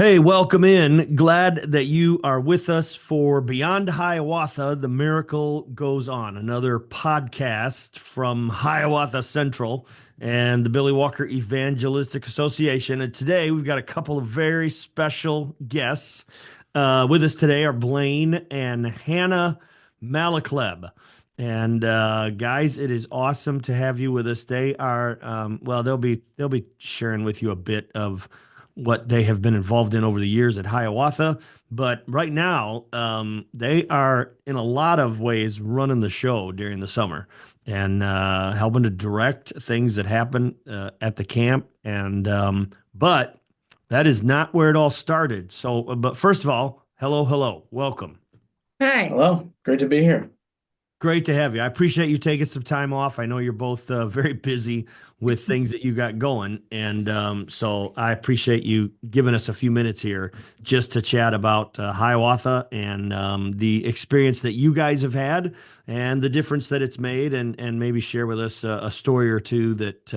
Hey, welcome in. Glad that you are with us for Beyond Hiawatha, The Miracle Goes On, another podcast from Hiawatha Central and the Billy Walker Evangelistic Association. And today we've got a couple of very special guests. With us today are Blaine and Hannah Malochleb. And guys, it is awesome to have you with us. They are well, they'll be sharing with you a bit of what they have been involved in over the years at Hiawatha. But right now, they are in a lot of ways running the show during the summer and helping to direct things that happen at the camp. But that is not where it all started. But first of all, hello, welcome. Hi. Hello, great to be here. Great to have you. I appreciate you taking some time off. I know you're both very busy with things that you got going. So I appreciate you giving us a few minutes here just to chat about Hiawatha and the experience that you guys have had and the difference that it's made, and maybe share with us a story or two that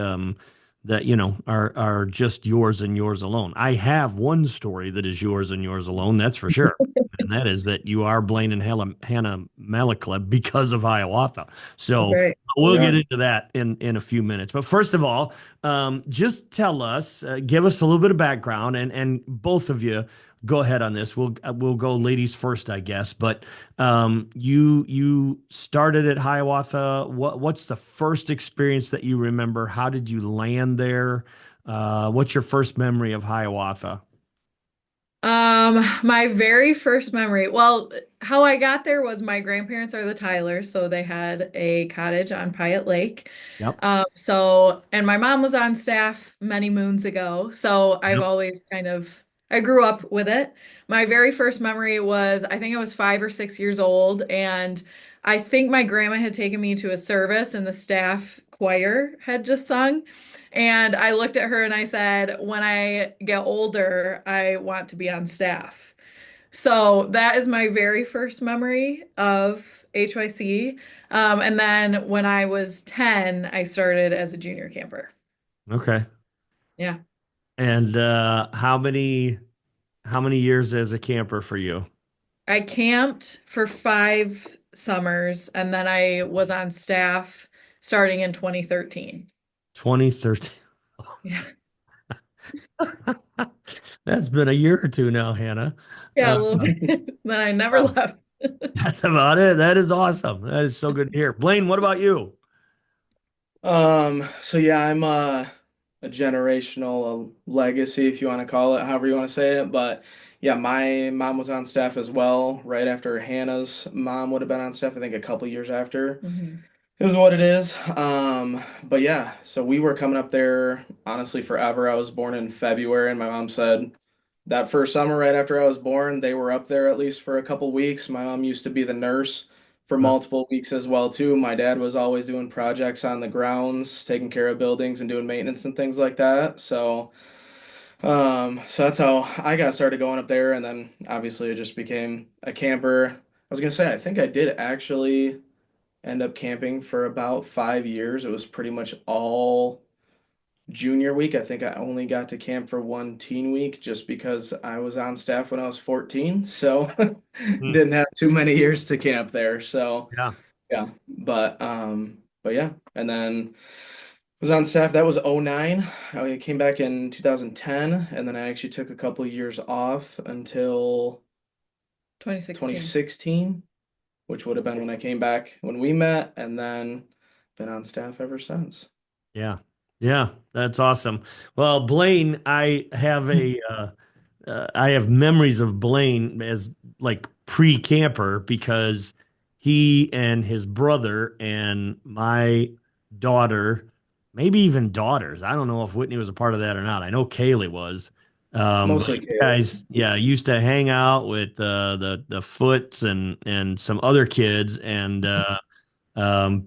are just yours and yours alone. I have one story that is yours and yours alone, that's for sure. And that is that you are Blaine and Hannah Malochleb because of Hiawatha. So Great. we'll We get are. into that in a few minutes. But first of all, just tell us, give us a little bit of background, and both of you go ahead on this. We'll go ladies first, I guess. But you started at Hiawatha. What's the first experience that you remember? How did you land there? What's your first memory of Hiawatha? My very first memory, well, how I got there was my grandparents are the Tylers, so they had a cottage on Piatt Lake. Yep. And my mom was on staff many moons ago, so I've Yep. always I grew up with it. My very first memory was, I think I was 5 or 6 years old, and I think my grandma had taken me to a service and the staff choir had just sung. And I looked at her and I said, when I get older, I want to be on staff. So that is my very first memory of HYC. And then when I was 10, I started as a junior camper. Okay. Yeah. And how many years as a camper for you? I camped for 5 summers and then I was on staff starting in 2013. 2013. Yeah. That's been a year or two now, Hannah. Yeah, a Uh, little bit. Then I never wow. left. That's about it. That is awesome. That is so good to hear. Blaine, what about you? So yeah, I'm a generational legacy, if you want to call it, however you want to say it. But yeah, my mom was on staff as well, right after Hannah's mom would have been on staff, I think a couple years after. Mhm. Is what it is. But yeah, so we were coming up there honestly forever. I was born in February, and my mom said that first summer right after I was born, they were up there at least for a couple weeks. My mom used to be the nurse for Uh, multiple weeks as well too. My dad was always doing projects on the grounds, taking care of buildings and doing maintenance and things like that. So that's how I got started going up there, and then obviously it just became a camper. I was gonna say I think I did actually end up camping for about 5 years. It was pretty much all junior week. I think I only got to camp for one teen week just because I was on staff when I was 14. So hmm, didn't have too many years to camp there. So yeah. yeah. But yeah. And then was on staff. That was '09. I came back in 2010, and then I actually took a couple years off until 2016. 2016, which would have been when I came back when we met, and then been on staff ever since. Yeah. Yeah. That's awesome. Well, Blaine, I have memories of Blaine as like pre-camper because he and his brother and my daughter, maybe even daughters. I don't know if Whitney was a part of that or not. I know Kaylee was. But Mostly you Kaylee. guys, yeah, used to hang out with the Foots and some other kids, and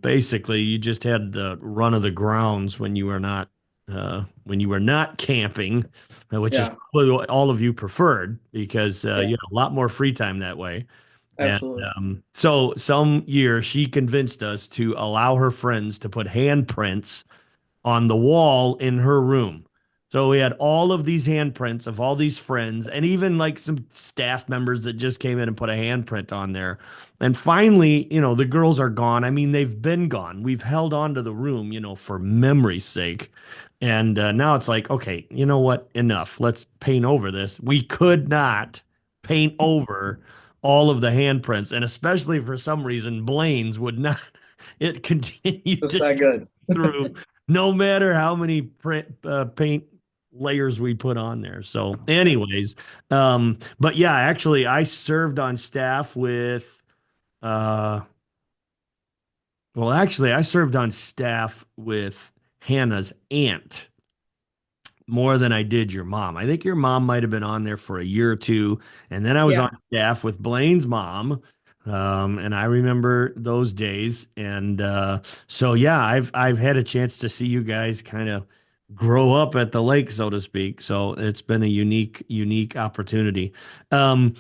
basically you just had the run of the grounds when you were not camping, which is Yeah, what all of you preferred because yeah, you had a lot more free time that way. And absolutely. so some year she convinced us to allow her friends to put handprints on the wall in her room. So we had all of these handprints of all these friends and even like some staff members that just came in and put a handprint on there. And finally, the girls are gone. I mean, they've been gone. We've held on to the room, for memory's sake. And now it's like, okay, you know what? Enough. Let's paint over this. We could not paint over all of the handprints. And especially for some reason, Blaine's would not. It continued Just to that good. through no matter how many paint layers we put on there. So, anyways, but yeah, actually, I served on staff with, uh, well, actually, I served on staff with Hannah's aunt more than I did your mom. I think your mom might have been on there for a year or two, and then I was Yeah. on staff with Blaine's mom. And I remember those days, and so yeah, I've had a chance to see you guys kind of grow up at the lake, so to speak. So it's been a unique opportunity. Um,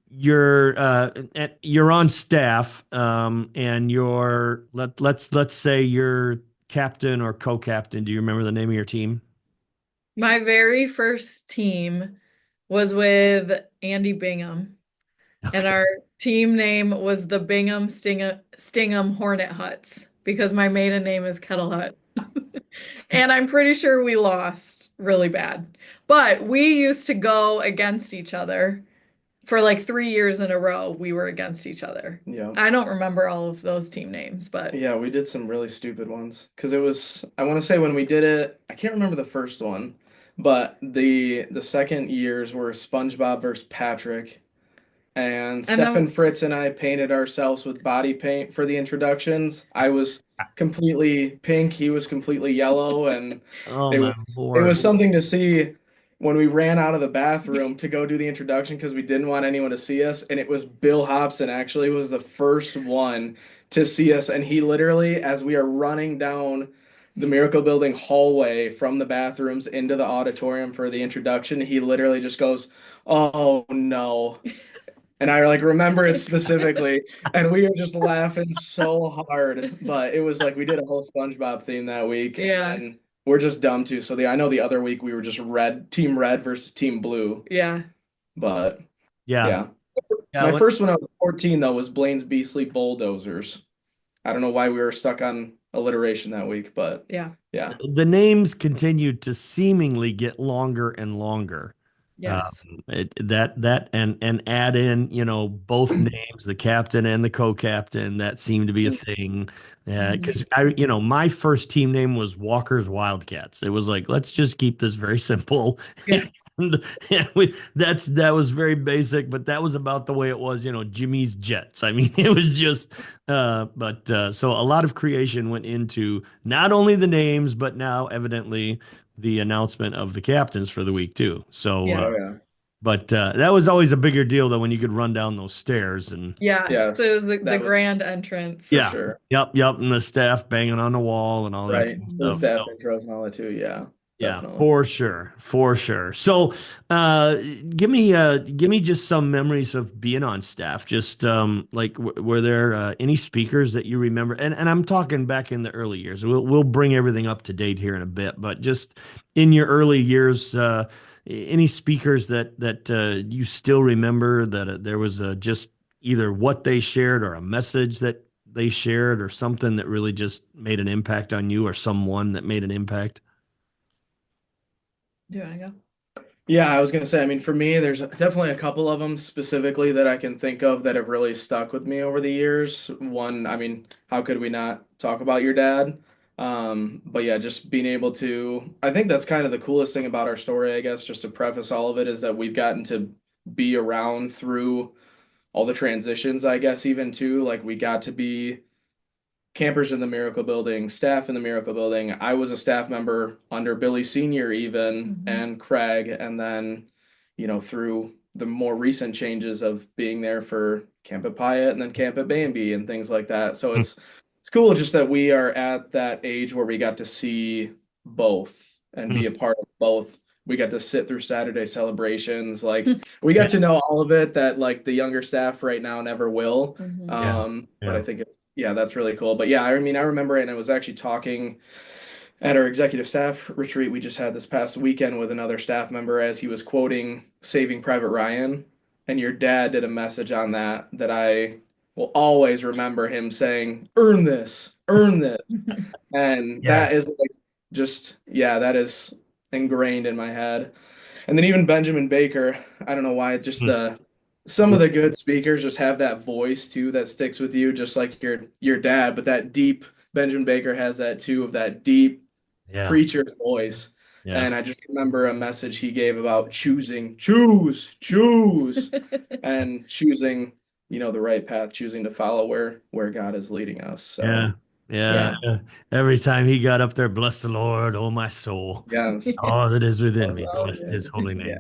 you're on staff, and let's say you're captain or co-captain. Do you remember the name of your team? My very first team was with Andy Bingham, and Okay. our team name was the Stingham Hornet Huts because my maiden name is Kettle Hut. And I'm pretty sure we lost really bad. But we used to go against each other for like 3 years in a row. We were against each other. Yeah. I don't remember all of those team names, but Yeah, we did some really stupid ones because it was, I want to say when we did it, I can't remember the first one, but the second years were SpongeBob versus Patrick. And and Stefan then Fritz and I painted ourselves with body paint for the introductions. I was completely pink, he was completely yellow, and Oh it my was Lord. something to see when we ran out of the bathroom to go do the introduction because we didn't want anyone to see us. And it was Bill Hobson actually was the first one to see us, and he literally, as we are running down the Miracle Building hallway from the bathrooms into the auditorium for the introduction, he literally just goes, "Oh no." And I like remember it specifically, and we were just laughing so hard. But it was like we did a whole SpongeBob theme that week, and yeah, then we're just dumb too. So I know the other week we were just Team Red versus Team Blue. yeah, But Yeah. yeah, Yeah. my first one I was 14 though was Blaine's Beastly Bulldozers. I don't know why we were stuck on alliteration that week, but yeah, yeah. The names continued to seemingly get longer and longer. yes. That and add in, both names, the captain and the co-captain. That seemed to be a thing. Mhm. Because my first team name was Walker's Wildcats. It was like, let's just keep this very simple. Yeah, And that was very basic, but that was about the way it was, Jimmy's Jets. I mean, it was just, but so a lot of creation went into not only the names, but now evidently the announcement of the captains for the week too. So, Oh yes. yeah. but that was always a bigger deal though when you could run down those stairs and Yeah. So it Yes. was the That was grand for entrance. yeah, sure. yep, and the staff banging on the wall and all that Right. kind of The stuff. staff So, intros and all that too. Yeah, yeah, definitely. for sure, for sure. So, uh, give me just some memories of being on staff. Just like, were there any speakers that you remember? And I'm talking back in the early years. We'll bring everything up to date here in a bit, but just in your early years, any speakers that you still remember that there was just either what they shared or a message that they shared or something that really just made an impact on you or someone that made an impact. Do you want to go? Yeah, I was gonna say, I mean, for me, there's definitely a couple of them specifically that I can think of that have really stuck with me over the years. One, I mean, how could we not talk about your dad? But yeah, just being able to, I think that's kind of the coolest thing about our story, I guess, just to preface all of it, is that we've gotten to be around through all the transitions, I guess, even too. Like we got to be campers in the Miracle Building, staff in the Miracle Building. I was a staff member under Billy Sr. even Mhm. and Craig, and then, through the more recent changes of being there for Camp at Pyatt and then Camp at Bambi and things like that. So it's cool just that we are at that age where we got to see both and be a part of both. We got to sit through Saturday celebrations. Like we got Yeah, to know all of it that like the younger staff right now never will. Mhm. yeah, But I yeah. think yeah, that's really cool. But yeah, I mean, I remember it, and I was actually talking at our executive staff retreat we just had this past weekend with another staff member as he was quoting Saving Private Ryan, and your dad did a message on that that I will always remember him saying, earn this. And Yeah. that is like just, yeah, that is ingrained in my head. And then even Benjamin Baker, I don't know why, just Mm. some of the good speakers just have that voice too that sticks with you, just like your dad, but that deep Benjamin Baker has that too, of that deep Yeah. preacher voice. Yeah. And I just remember a message he gave about choose, and choosing, the right path, choosing to follow where God is leading us. Yeah. So Yeah. yeah, Every time he got up there, bless the Lord, oh my soul, yes. all that is within me, Oh, bless his holy yeah. name.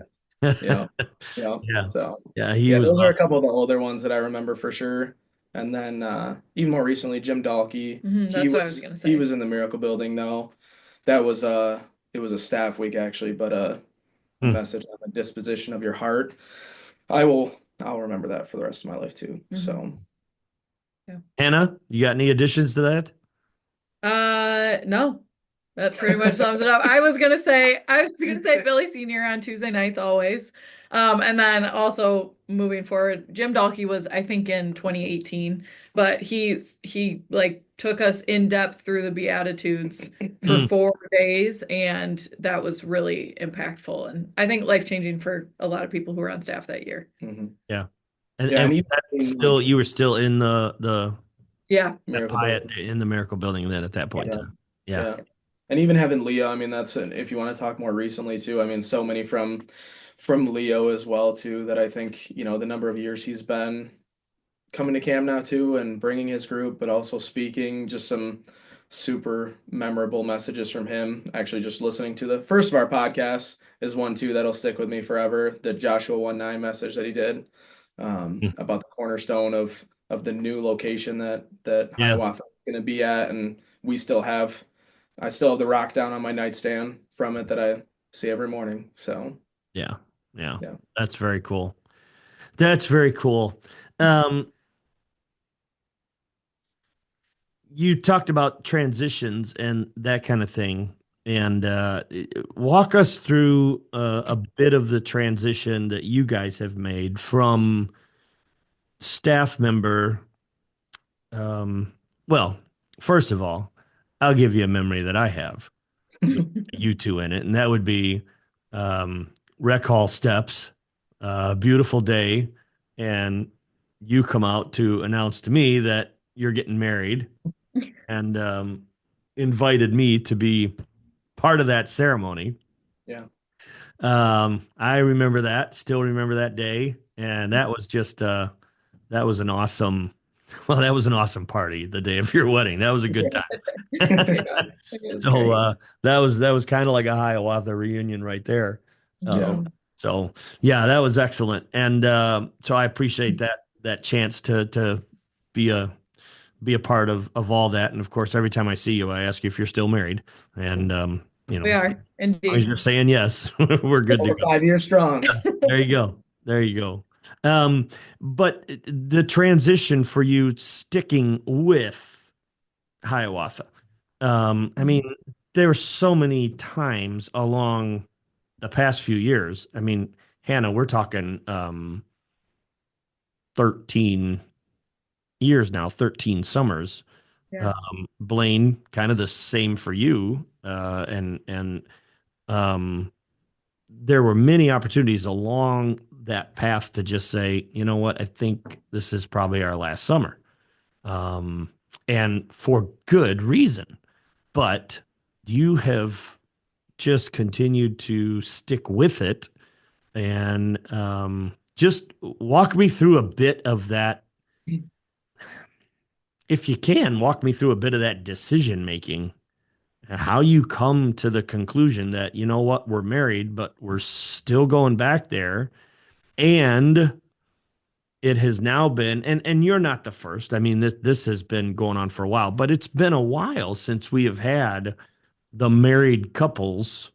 Yeah. Yeah. Yeah. So, Yeah. He yeah, was those are a awesome. couple of the older ones that I remember for sure. And then even more recently, Jim Dalkey. He That's what I was was gonna he say. was in the Miracle Building though. That was it was a staff week actually, but a Hmm. message on the disposition of your heart. I'll remember that for the rest of my life too. Hmm. So Yeah. Hannah, you got any additions to that? No. That pretty much sums it up. I was gonna say Billy Senior on Tuesday nights always. And then also moving forward, Jim Dalkey was I think in 2018, but he like took us in depth through the Beatitudes for Hmm. 4 days, and that was really impactful and I think life-changing for a lot of people who were on staff that year. mhm. Yeah. Yeah, And and was that even still, like you were still in the Yeah. that Miracle Hyatt Building. in the Miracle Building then at that point Yeah. in time. Yeah. Yeah. And even having Leo, I mean, if you want to talk more recently too, I mean, so many from Leo as well too, that I think, the number of years he's been coming to camp now too and bringing his group, but also speaking, just some super memorable messages from him. Actually, just listening to the first of our podcasts is one too that'll stick with me forever. The Joshua 1:9 message that he did Hmm. about the cornerstone of the new location that Yeah. Hiawatha is going to be at, and I still have the rock down on my nightstand from it that I see every morning. So Yeah. Yeah. yeah. That's very cool. That's very cool. Um, you talked about transitions and that kind of thing. And walk us through a bit of the transition that you guys have made from staff member. Um, well, first of all, I'll give you a memory that I have with you two in it, and that would be Rec Hall steps, beautiful day, and you come out to announce to me that you're getting married and invited me to be part of that ceremony. Yeah. I remember that, still remember that day, and that was just that was an awesome, well, that was an awesome party the day of your wedding. That was a good time. Yeah, it was So great. that was kind of like a Hiawatha reunion right there. Yeah. Um, so yeah, that was excellent, and so I appreciate that chance to be a part of all that. And of course, every time I see you, I ask you if you're still married, and We as are long as indeed. you're saying yes, we're good to Over go. 5 years strong. There you go. There you go. But the transition for you sticking with Hiawatha. I mean, there were so many times along the past few years. I mean, Hannah, we're talking 13 years now, 13 summers. Yeah. Blaine, kind of the same for you. And um, there were many opportunities along that path to just say, you know what, I think this is probably our last summer. Um, and for good reason. But you have just continued to stick with it and just walk me through a bit of that. If you can, walk me through a bit of that decision making, how you come to the conclusion that, you know what, we're married, but we're still going back there. And it has now been, and you're not the first. I mean, this has been going on for a while, but it's been a while since we have had the married couples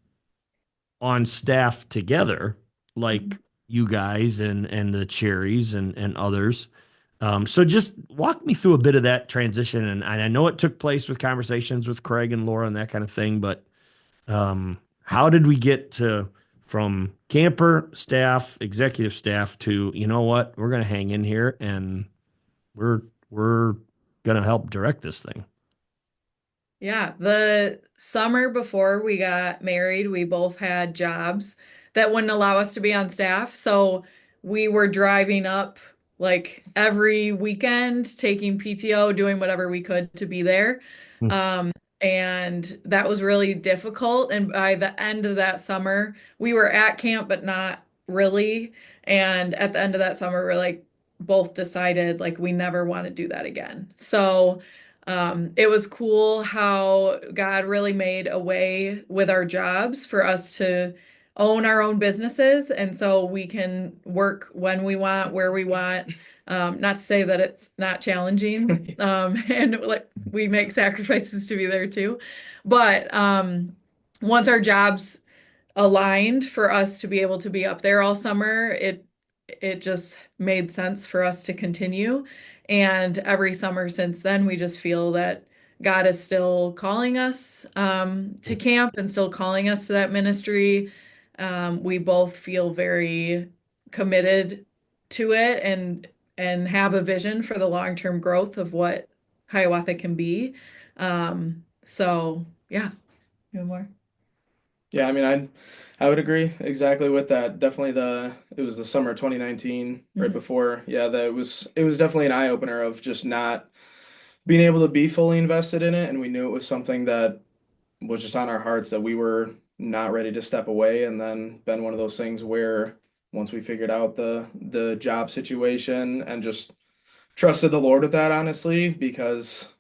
on staff together, like Mhm. you guys and the Cherries and others. So just walk me through a bit of that transition. And I know it took place with conversations with Craig and Laura and that kind of thing, but how did we get to from camper staff, executive staff to, you know what, we're going to hang in here and we're going to help direct this thing. Yeah, the summer before we got married, we both had jobs that wouldn't allow us to be on staff. So we were driving up like every weekend, taking PTO, doing whatever we could to be there. Hmm. Um, and that was really difficult. And by the end of that summer, we were at camp, but not really. And at the end of that summer, we're like both decided like we never want to do that again. So it was cool how God really made a way with our jobs for us to own our own businesses. And so we can work when we want, where we want. Not to say that it's not challenging. And like we make sacrifices to be there too. But once our jobs aligned for us to be able to be up there all summer, it just made sense for us to continue. And every summer since then, we just feel that God is still calling us to camp and still calling us to that ministry. We both feel very committed to it and have a vision for the long-term growth of what Hiawatha can be. So yeah, no more. Yeah, I mean, I would agree exactly with that. Definitely it was the summer of 2019, right Mhm. before. Yeah, that it was definitely an eye opener of just not being able to be fully invested in it, and we knew it was something that was just on our hearts that we were not ready to step away, and then been one of those things where once we figured out the job situation and just trusted the Lord with that, honestly, because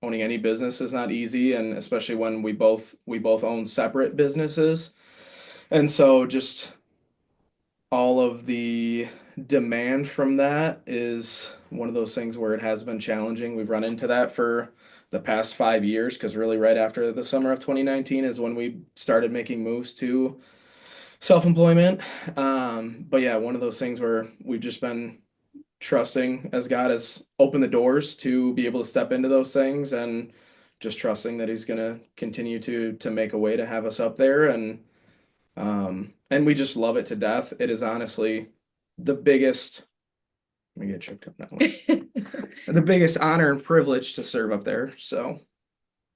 owning any business is not easy, and especially when we both own separate businesses. And so just all of the demand from that is one of those things where it has been challenging. We've run into that for the past 5 years because really right after the summer of 2019 is when we started making moves to self-employment. But yeah, one of those things where we've just been trusting as God has opened the doors to be able to step into those things, and just trusting that He's gonna continue to make a way to have us up there, and we just love it to death. It is honestly the biggest, let me get choked up now. The biggest honor and privilege to serve up there. So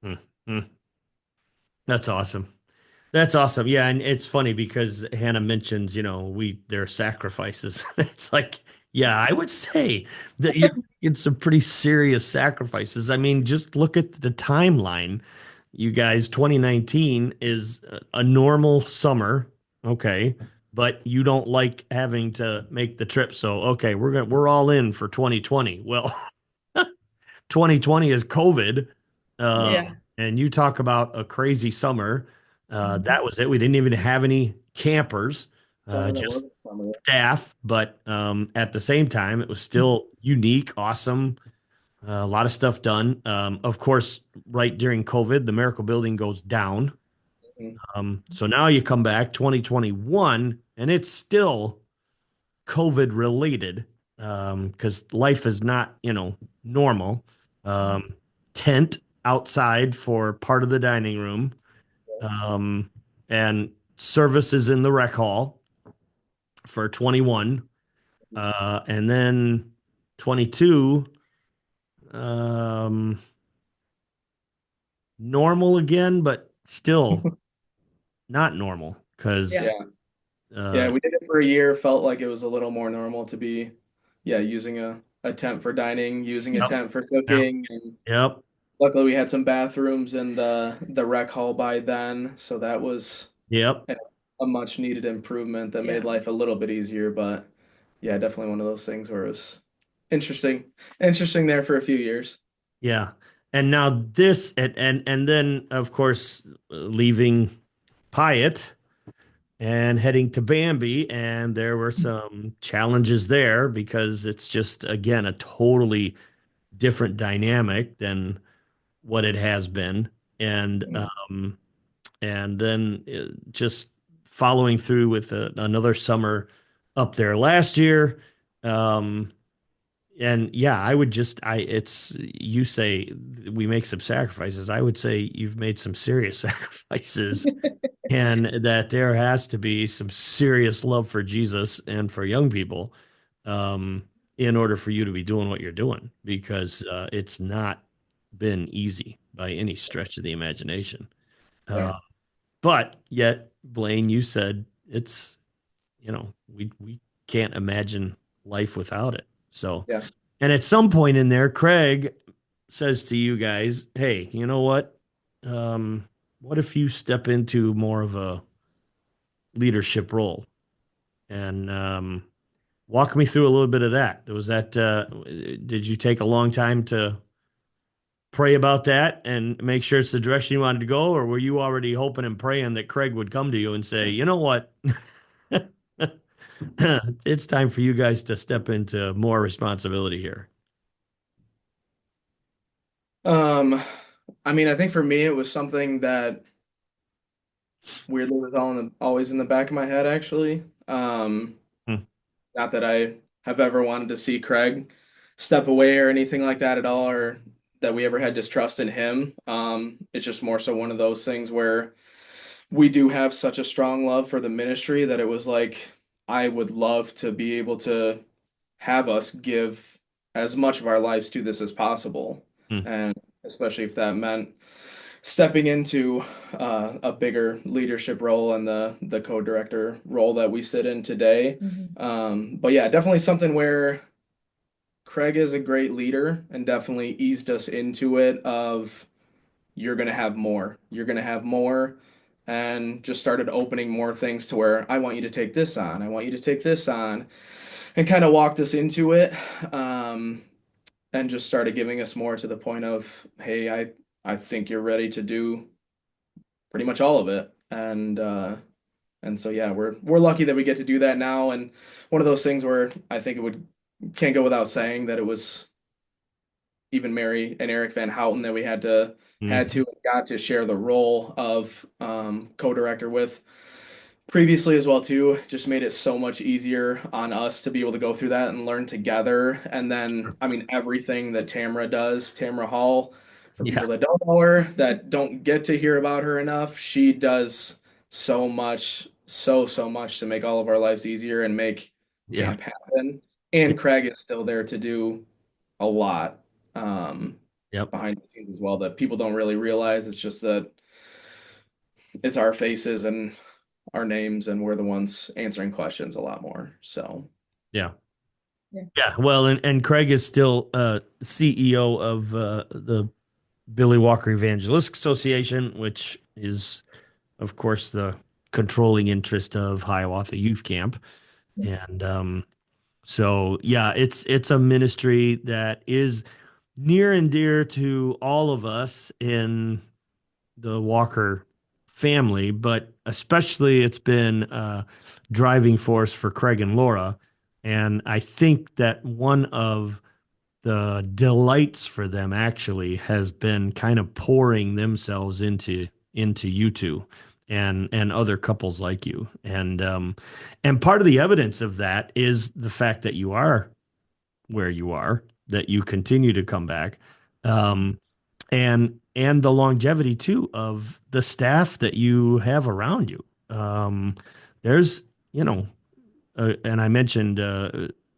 Hmm. Hmm. That's awesome. That's awesome. Yeah, and it's funny because Hannah mentions, there are sacrifices. It's like, yeah, I would say that you're making some pretty serious sacrifices. I mean, just look at the timeline. You guys, 2019 is a normal summer, okay, but you don't like having to make the trip. So, okay, we're all in for 2020. Well, 2020 is COVID. Yeah. And you talk about a crazy summer. Mhm. That was it. We didn't even have any campers, summer that just wasn't summer. staff. But at the same time, it was still unique, awesome, a lot of stuff done. Of course, right during COVID, the Miracle Building goes down. Mhm. So now you come back 2021, and it's still COVID related because life is not, normal. Um, Tent outside for part of the dining room, um, and services in the rec hall for 21. And then 22, um, normal again, but still not normal Yeah. because Yeah. Yeah, uh, we did it for a year, felt like it was a little more normal to be, yeah, using a tent for dining, using a yep, tent for yep, cooking, and yep, luckily we had some bathrooms in the rec hall by then, so that was yep. a a much needed improvement that made Yeah. life a little bit easier. But yeah, definitely one of those things where it was interesting there for a few years. Yeah. And now this and then of course leaving Pyatt and heading to Bambi, and there were some challenges there because it's just again a totally different dynamic than what it has been. And then just following through with another summer up there last year. Um And yeah, I would just, it's, you say we make some sacrifices. I would say you've made some serious sacrifices, and that there has to be some serious love for Jesus and for young people, um, in order for you to be doing what you're doing, because it's not been easy by any stretch of the imagination. Yeah. Uh, but yet, Blaine, you said it's, we can't imagine life without it. So, Yeah. and at some point in there, Craig says to you guys, "Hey, you know what? What if you step into more of a leadership role?" And walk me through a little bit of that. Was that did you take a long time to pray about that and make sure it's the direction you wanted to go, or were you already hoping and praying that Craig would come to you and say, "You know what? It's time for you guys to step into more responsibility here." Um, I mean, I think for me, it was something that weirdly was always in the back of my head, actually. Hmm. Not that I have ever wanted to see Craig step away or anything like that at all, or that we ever had distrust in him. It's just more so one of those things where we do have such a strong love for the ministry that it was like, I would love to be able to have us give as much of our lives to this as possible. Hmm. And especially if that meant stepping into a bigger leadership role and the co-director role that we sit in today. Mhm. But yeah, definitely something where Craig is a great leader and definitely eased us into it of you're gonna have more. You're gonna have more, and just started opening more things to where I want you to take this on. I want you to take this on, and kind of walked us into it. Um, and just started giving us more to the point of, hey, I think you're ready to do pretty much all of it. And so yeah, we're lucky that we get to do that now. And one of those things where I think it would can't go without saying that it was even Mary and Eric Van Houten that we had Hmm. to got to share the role of co-director with previously as well too. Just made it so much easier on us to be able to go through that and learn together. And then I mean everything that Tamara does, Tamara Hall, for Yeah. people that don't know her, that don't get to hear about her enough, she does so much, so much to make all of our lives easier and make Yeah. camp happen. And Craig is still there to do a lot um, Yep. behind the scenes as well that people don't really realize. It's just that it's our faces and our names, and we're the ones answering questions a lot more. So, Yeah. Yeah. Yeah. Well, and Craig is still CEO of the Billy Walker Evangelistic Association, which is, of course, the controlling interest of Hiawatha Youth Camp. And so, yeah, it's a ministry that is near and dear to all of us in the Walker family, but especially it's been a driving force for Craig and Laura. And I think that one of the delights for them actually has been kind of pouring themselves into you two and other couples like you. And part of the evidence of that is the fact that you are where you are, that you continue to come back. Um, and the longevity too of the staff that you have around you. Um, there's, you know, and I mentioned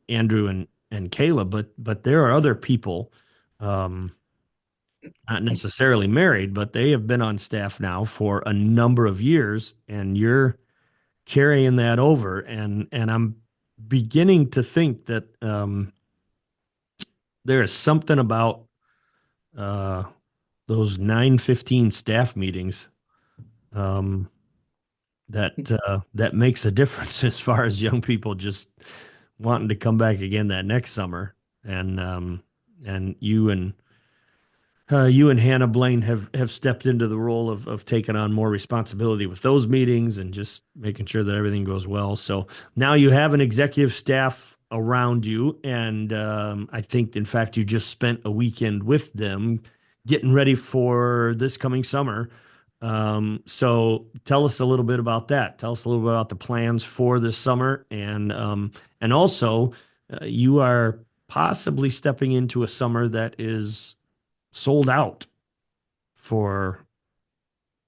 Andrew and Kayla, but there are other people, um, not necessarily married, but they have been on staff now for a number of years, and you're carrying that over, and I'm beginning to think that there is something about uh, those 9:15 staff meetings, um, that makes a difference as far as young people just wanting to come back again that next summer. And you and Hannah Blaine have stepped into the role of taking on more responsibility with those meetings and just making sure that everything goes well. So now you have an executive staff around you, and I think, in fact, you just spent a weekend with them getting ready for this coming summer. So tell us a little bit about that. Tell us a little bit about the plans for this summer, and also you are possibly stepping into a summer that is sold out for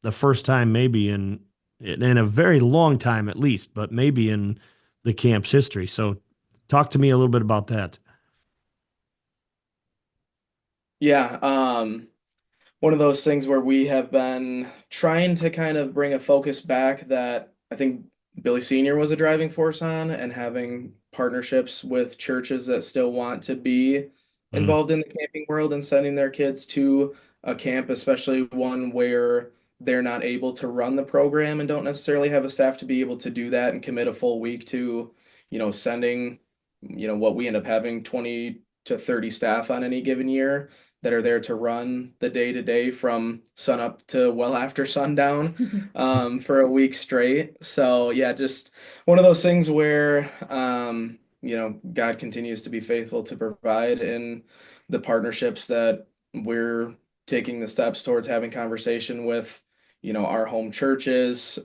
the first time, maybe in a very long time at least, but maybe in the camp's history. So, talk to me a little bit about that. Yeah, one of those things where we have been trying to kind of bring a focus back that I think Billy Sr. was a driving force on, and having partnerships with churches that still want to be Mm, involved in the camping world and sending their kids to a camp, especially one where they're not able to run the program and don't necessarily have a staff to be able to do that and commit a full week to, sending, what we end up having 20 to 30 staff on any given year that are there to run the day to day from sun up to well after sundown, for a week straight. So yeah, just one of those things where, God continues to be faithful to provide in the partnerships that we're taking the steps towards having conversation with, our home churches,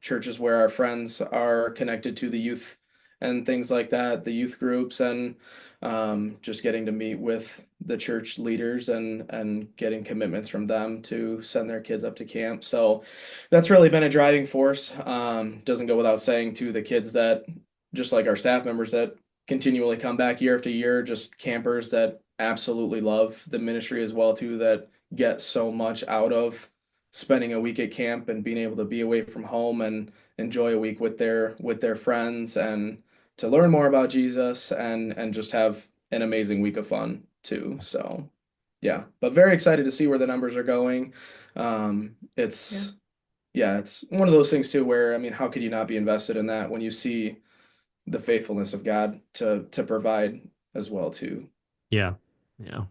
churches where our friends are connected to the youth and things like that, the youth groups, and just getting to meet with the church leaders and getting commitments from them to send their kids up to camp. So that's really been a driving force. Doesn't go without saying to the kids that, just like our staff members that continually come back year after year, just campers that absolutely love the ministry as well too, that get so much out of spending a week at camp and being able to be away from home and enjoy a week with their friends and to learn more about Jesus and just have an amazing week of fun too. So yeah, but very excited to see where the numbers are going. Yeah. It's yeah, it's one of those things too where, I mean, how could you not be invested in that when you see the faithfulness of God to provide as well too. yeah, yeah,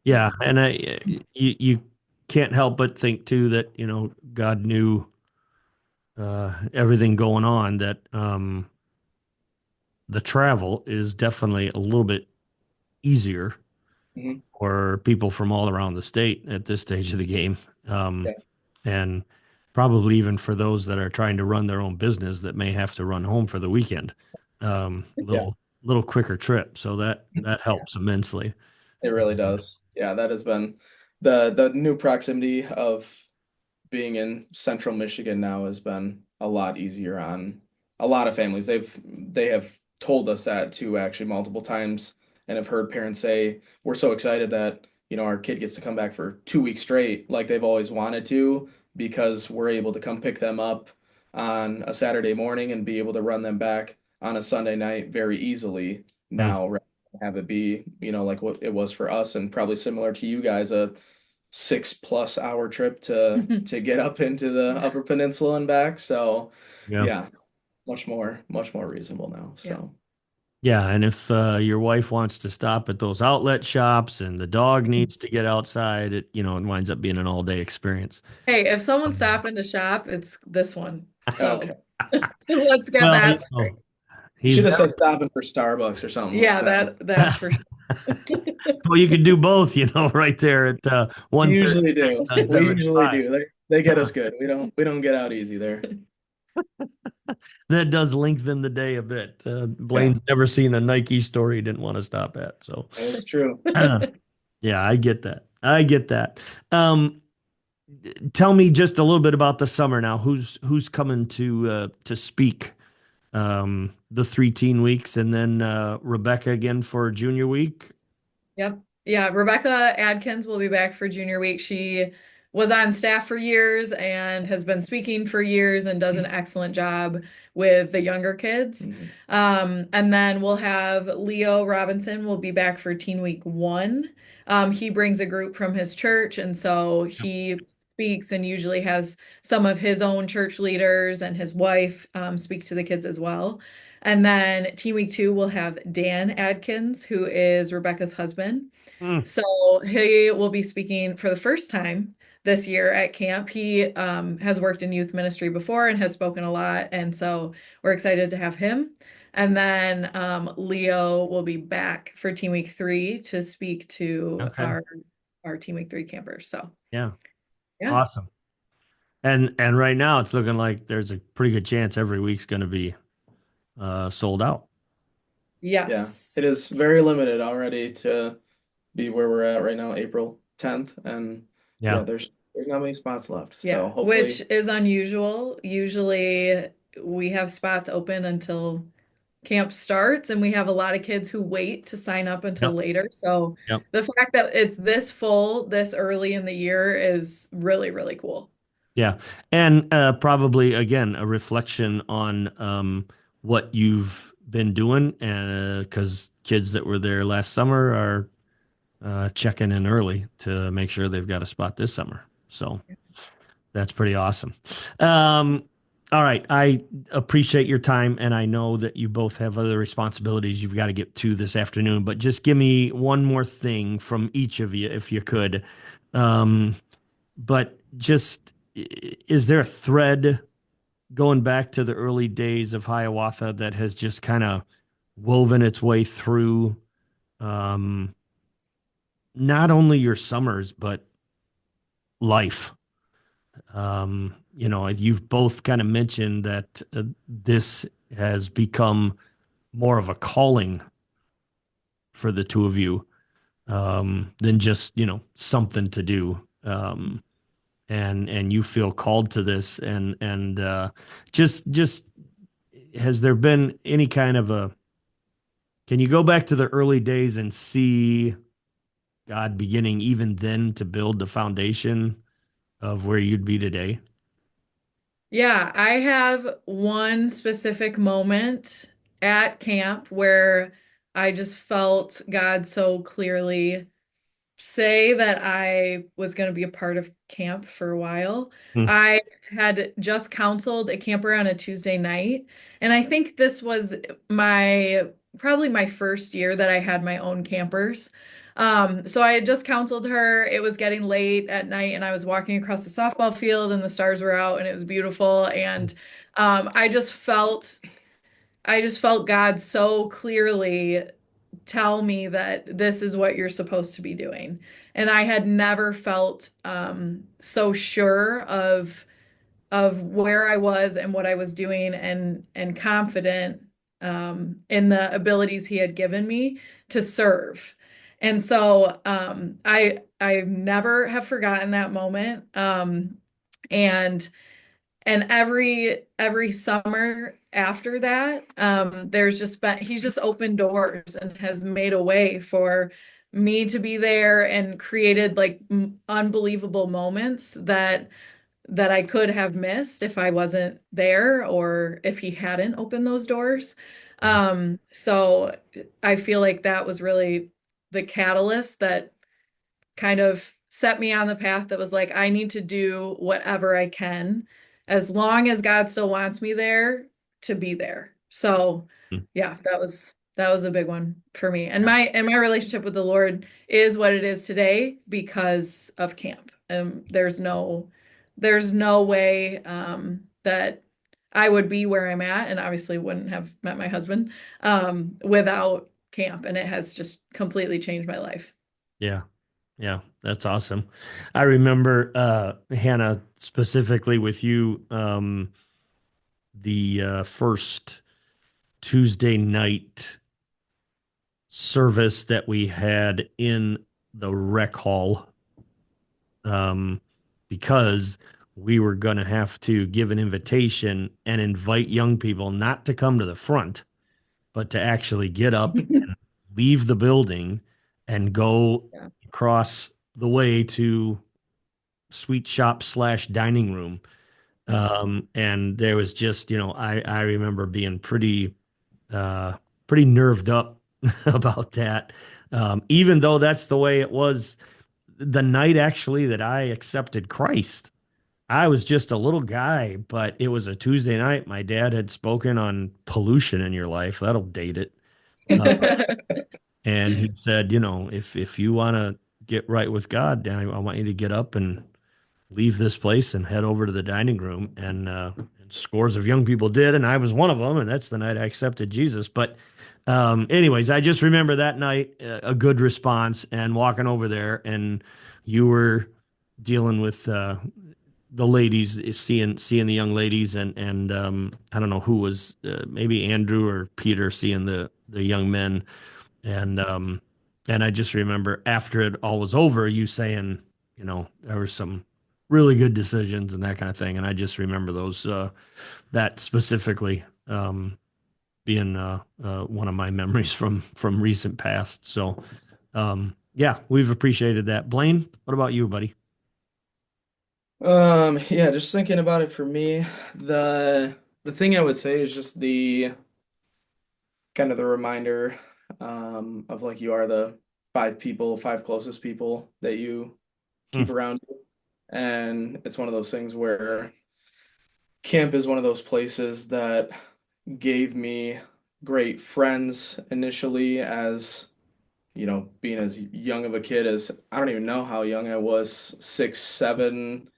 yeah. And you can't help but think too that God knew everything going on. That the travel is definitely a little bit easier Mhm. for people from all around the state at this stage of the game. Um, Yeah, and probably even for those that are trying to run their own business that may have to run home for the weekend. yeah, Little quicker trip. So that Yeah. helps immensely. it really does. Yeah, that has been the new proximity of being in central Michigan now has been a lot easier on a lot of families. They have told us that too, actually, multiple times, and have heard parents say, "We're so excited that, our kid gets to come back for 2 weeks straight, like they've always wanted to, because we're able to come pick them up on a Saturday morning and be able to run them back on a Sunday night very easily Mm. now, rather than have it be, like what it was for us, and probably similar to you guys, a 6+ hour trip to get up into the Yeah. Upper Peninsula and back. So Yeah. yeah, much more reasonable now. Yeah. So Yeah. And if your wife wants to stop at those outlet shops and the dog needs to get outside, it winds up being an all day experience. Hey, if someone's Um, stopping to shop, it's this one. So okay. let's get well, that straight. he's Should have said never. stopping for Starbucks or something like Yeah, that. that for sure. Well, you could do both, right there at We 150 usually do. We usually 75. do. They get us good. We don't get out easy there. That does lengthen the day a bit. Yeah, Blaine's never seen a Nike store he didn't want to stop at. So, it's true. yeah, I get that. I get that. Um, Tell me just a little bit about the summer now. Who's coming to speak? The 3 teen weeks, and then Rebecca again for junior week. Yep. Yeah, Rebecca Adkins will be back for junior week. She was on staff for years and has been speaking for years and does an excellent job with the younger kids. Mhm. And then we'll have Leo Robinson will be back for teen week one. He brings a group from his church, and so he speaks and usually has some of his own church leaders and his wife speak to the kids as well. And then teen week two, we'll have Dan Adkins, who is Rebecca's husband. Mm, So he will be speaking for the first time this year at camp. He has worked in youth ministry before and has spoken a lot. And so we're excited to have him. And then Leo will be back for teen week three to speak to okay. our teen week three campers. So Yeah. yeah. Awesome. And right now it's looking like there's a pretty good chance every week's going to be sold out. Yeah, Yes. it is very limited already to be where we're at right now, April 10th, and yeah, Yeah. there's not many spots left. So Yeah, which hopefully, is unusual. Usually we have spots open until camp starts, and we have a lot of kids who wait to sign up until Yep. later. So Yep. the fact that it's this full this early in the year is really, really cool. Yeah. And probably, again, a reflection on what you've been doing. And because kids that were there last summer are checking in early to make sure they've got a spot this summer. So that's pretty awesome. Um, all right. I appreciate your time. And I know that you both have other responsibilities you've got to get to this afternoon. But just give me one more thing from each of you, if you could. Um, but just is there a thread going back to the early days of Hiawatha that has just kind of woven its way through um, not only your summers but life? You've both kind of mentioned that this has become more of a calling for the two of you than just something to do. And you feel called to this, and just has there been any kind of a can you go back to the early days and see God beginning even then to build the foundation of where you'd be today? Yeah, I have one specific moment at camp where I just felt God so clearly say that I was going to be a part of camp for a while. Hmm. I had just counseled a camper on a Tuesday night, and I think this was my probably my first year that I had my own campers. So I had just counseled her. It was getting late at night, and I was walking across the softball field, and the stars were out, and it was beautiful. And I just felt God so clearly tell me that this is what you're supposed to be doing. And I had never felt so sure of where I was and what I was doing and confident in the abilities he had given me to serve. And so I never have forgotten that moment. And every summer after that, there's just been he's just opened doors and has made a way for me to be there and created like unbelievable moments that I could have missed if I wasn't there or if he hadn't opened those doors. So I feel like that was really the catalyst that kind of set me on the path that was like, I need to do whatever I can as long as God still wants me there to be there. So yeah, that was a big one for me. And my relationship with the Lord is what it is today because of camp. There's no way that I would be where I'm at and obviously wouldn't have met my husband without camp. And it has just completely changed my life. Yeah. Yeah, that's awesome. I remember Hannah, specifically with you, the first Tuesday night service that we had in the rec hall, um, because we were going to have to give an invitation and invite young people not to come to the front, but to actually get up and leave the building and go Yeah. across the way to sweet shop slash dining room. And there was just, I remember being uh, pretty nerved up about that. Even though that's the way it was the night actually that I accepted Christ. I was just a little guy, but it was a Tuesday night. My dad had spoken on pollution in your life. That'll date it. Uh, and he said, if you want to get right with God, Dan, I want you to get up and leave this place and head over to the dining room. And scores of young people did, and I was one of them. And that's the night I accepted Jesus. But, anyways, I just remember that night a good response and walking over there, and you were dealing with the ladies, seeing the young ladies, and I don't know who was maybe Andrew or Peter seeing the young men. And and I just remember after it all was over, you saying, there were some really good decisions and that kind of thing. And I just remember those that specifically being one of my memories from recent past. So yeah, we've appreciated that. Blaine, what about you, buddy? Yeah, just thinking about it for me, the thing I would say is just the kind of the reminder of like you are the five closest people that you Hmm. keep around you. And it's one of those things where camp is one of those places that gave me great friends initially as, being as young of a kid as I don't even know how young I was, 6, 7,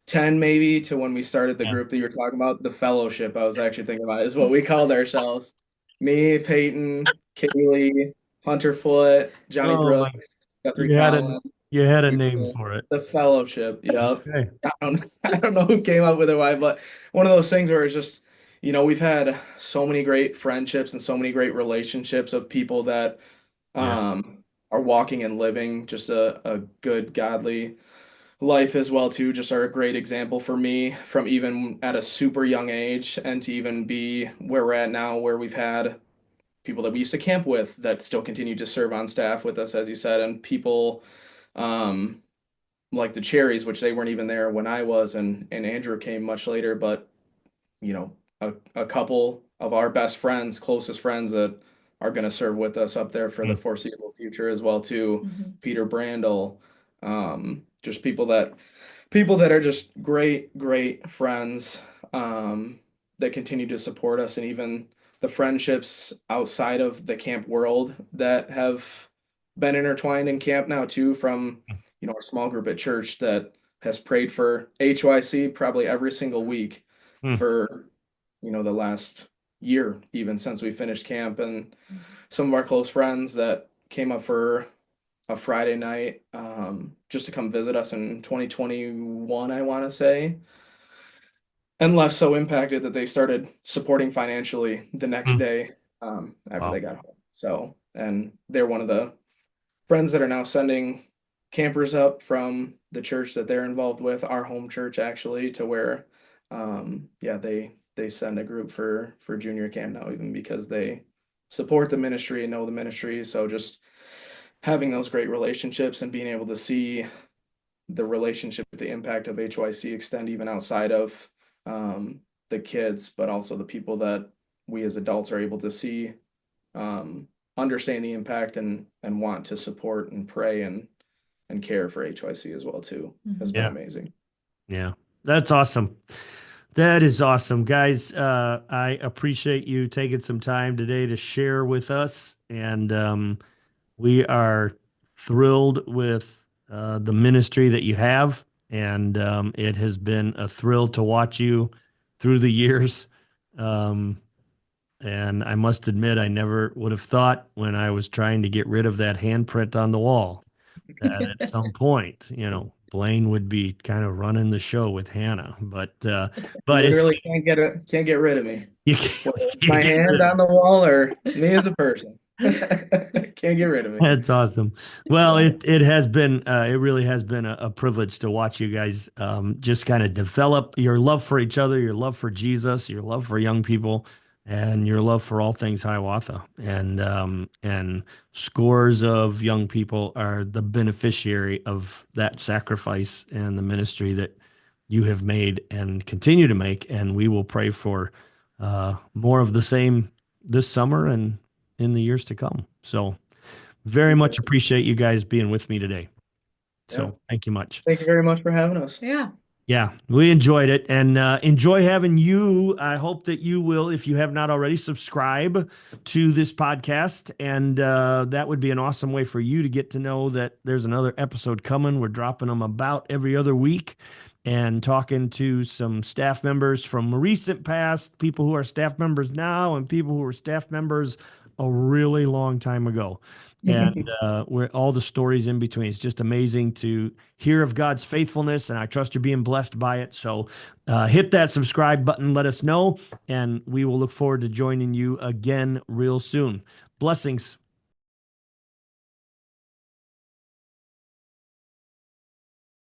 10 maybe, to when we started the Yeah. group that you were talking about, the fellowship I was actually thinking about is what we called ourselves. Me, Peyton, Kaylee, Hunterfoot, Johnny Oh my, Brooks, Guthrie you had a Collins. you had a We name were for it. the fellowship. Yep. Okay. I don't know who came up with it, why, but one of those things where it's just, we've had so many great friendships and so many great relationships of people that Yeah. are walking and living just a good godly life as well too. Just are a great example for me from even at a super young age and to even be where we're at now, where we've had people that we used to camp with that still continue to serve on staff with us, as you said, and people um, like the Cherries, which they weren't even there when I was, and Andrew came much later, but a couple of our best friends, closest friends that are going to serve with us up there for the Mm, foreseeable future as well too. Mhm. Peter Brandel, just people that are just great friends, that continue to support us, and even the friendships outside of the camp world that have been intertwined in camp now too, from our small group at church that has prayed for HYC probably every single week mm, for the last year, even since we finished camp, and some of our close friends that came up for a Friday night, just to come visit us in 2021, I want to say, and left so impacted that they started supporting financially the next mm. day, after they Wow. got home. So, and they're one of the friends that are now sending campers up from the church that they're involved with, our home church actually, to where, yeah, they send a group for junior camp now, even because they support the ministry and know the ministry. So just having those great relationships and being able to see the relationship, the impact of HYC extend even outside of the kids, but also the people that we as adults are able to see, um, understand the impact and want to support and pray and care for HYC as well too, has Mhm. been Yeah. amazing. Yeah. That's awesome. That is awesome, guys. I appreciate you taking some time today to share with us, and we are thrilled with the ministry that you have, and it has been a thrill to watch you through the years. Um, and I must admit, I never would have thought when I was trying to get rid of that handprint on the wall that at some point, Blaine would be kind of running the show with Hannah. But it's Literally can't get rid of me. you Whether it's can't my get rid hand of on the wall or me as a person. Can't get rid of me. That's awesome. Well, it has been it really has been a privilege to watch you guys just kind of develop your love for each other, your love for Jesus, your love for young people, and your love for all things Hiawatha. And scores of young people are the beneficiary of that sacrifice and the ministry that you have made and continue to make. And we will pray for more of the same this summer and in the years to come. So very much appreciate you guys being with me today. Yeah. So thank you much. Thank you very much for having us. Yeah. Yeah, we enjoyed it and enjoy having you. I hope that you will, if you have not already, subscribe to this podcast. And that would be an awesome way for you to get to know that there's another episode coming. We're dropping them about every other week and talking to some staff members from recent past, people who are staff members now, and people who were staff members a really long time ago. And we're all the stories in between. It's just amazing to hear of God's faithfulness, and I trust you're being blessed by it. So hit that subscribe button, let us know, and we will look forward to joining you again real soon. Blessings.